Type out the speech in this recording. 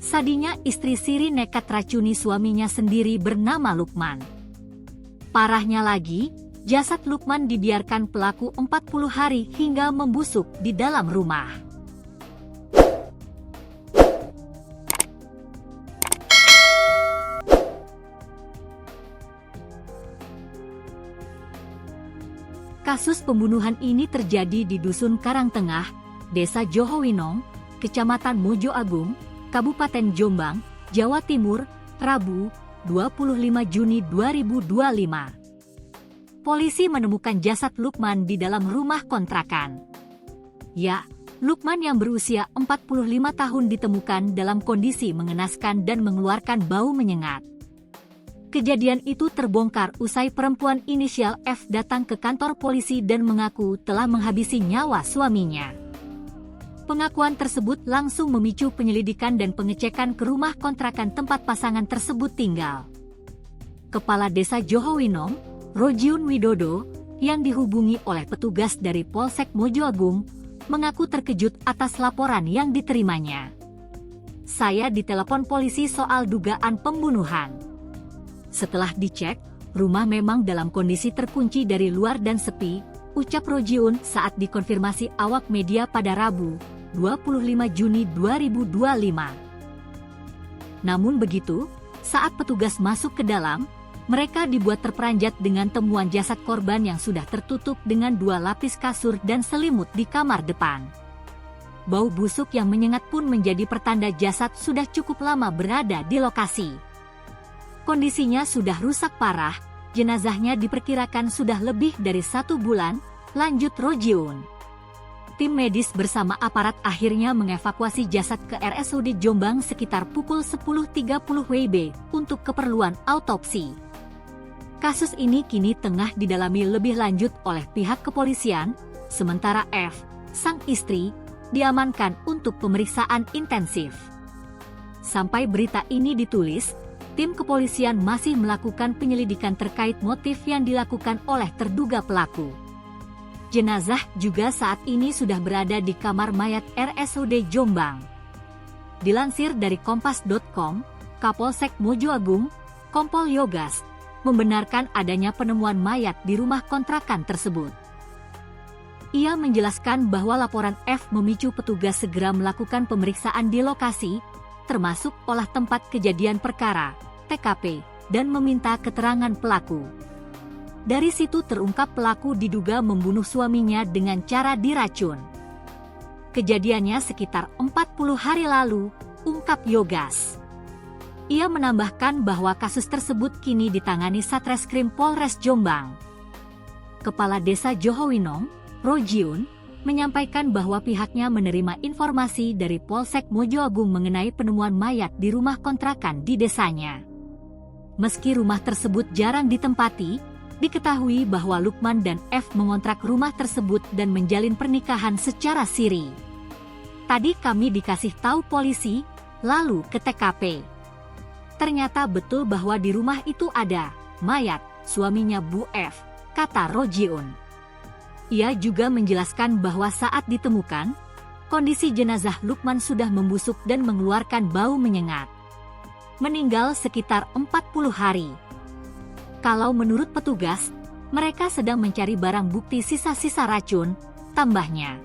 Sadinya istri Siri nekat racuni suaminya sendiri bernama Lukman. Parahnya lagi, jasad Lukman dibiarkan pelaku 40 hari hingga membusuk di dalam rumah. Kasus pembunuhan ini terjadi di Dusun Karangtengah, Desa Johowinong, Kecamatan Mojo Agung, Kabupaten Jombang, Jawa Timur, Rabu, 25 Juni 2025. Polisi menemukan jasad Lukman di dalam rumah kontrakan. Ya, Lukman yang berusia 45 tahun ditemukan dalam kondisi mengenaskan dan mengeluarkan bau menyengat. Kejadian itu terbongkar usai perempuan inisial F datang ke kantor polisi dan mengaku telah menghabisi nyawa suaminya. Pengakuan tersebut langsung memicu penyelidikan dan pengecekan ke rumah kontrakan tempat pasangan tersebut tinggal. Kepala Desa Johowinong, Rojiun Widodo, yang dihubungi oleh petugas dari Polsek Mojo Agung, mengaku terkejut atas laporan yang diterimanya. "Saya ditelepon polisi soal dugaan pembunuhan. Setelah dicek, rumah memang dalam kondisi terkunci dari luar dan sepi," ucap Rojiun saat dikonfirmasi awak media pada Rabu, 25 Juni 2025. Namun begitu, saat petugas masuk ke dalam, mereka dibuat terperanjat dengan temuan jasad korban yang sudah tertutup dengan 2 lapis kasur dan selimut di kamar depan. Bau busuk yang menyengat pun menjadi pertanda jasad sudah cukup lama berada di lokasi. Kondisinya sudah rusak parah, jenazahnya diperkirakan sudah lebih dari 1 bulan, lanjut Rojiun. Tim medis bersama aparat akhirnya mengevakuasi jasad ke RSUD Jombang sekitar pukul 10.30 WIB untuk keperluan autopsi. Kasus ini kini tengah didalami lebih lanjut oleh pihak kepolisian, sementara F, sang istri, diamankan untuk pemeriksaan intensif. Sampai berita ini ditulis, tim kepolisian masih melakukan penyelidikan terkait motif yang dilakukan oleh terduga pelaku. Jenazah juga saat ini sudah berada di kamar mayat RSUD Jombang. Dilansir dari kompas.com, Kapolsek Mojo Agung, Kompol Yogas, membenarkan adanya penemuan mayat di rumah kontrakan tersebut. Ia menjelaskan bahwa laporan F memicu petugas segera melakukan pemeriksaan di lokasi, termasuk olah tempat kejadian perkara, TKP, dan meminta keterangan pelaku. Dari situ terungkap pelaku diduga membunuh suaminya dengan cara diracun. Kejadiannya sekitar 40 hari lalu, ungkap Yogas. Ia menambahkan bahwa kasus tersebut kini ditangani Satreskrim Polres Jombang. Kepala Desa Johowinong, Rojiun, menyampaikan bahwa pihaknya menerima informasi dari Polsek Mojo Agung mengenai penemuan mayat di rumah kontrakan di desanya. Meski rumah tersebut jarang ditempati, diketahui bahwa Lukman dan F mengontrak rumah tersebut dan menjalin pernikahan secara siri. "Tadi kami dikasih tahu polisi, lalu ke TKP. Ternyata betul bahwa di rumah itu ada mayat suaminya Bu F," kata Rojiun. Ia juga menjelaskan bahwa saat ditemukan, kondisi jenazah Lukman sudah membusuk dan mengeluarkan bau menyengat. Meninggal sekitar 40 hari. Kalau menurut petugas, mereka sedang mencari barang bukti sisa-sisa racun, tambahnya.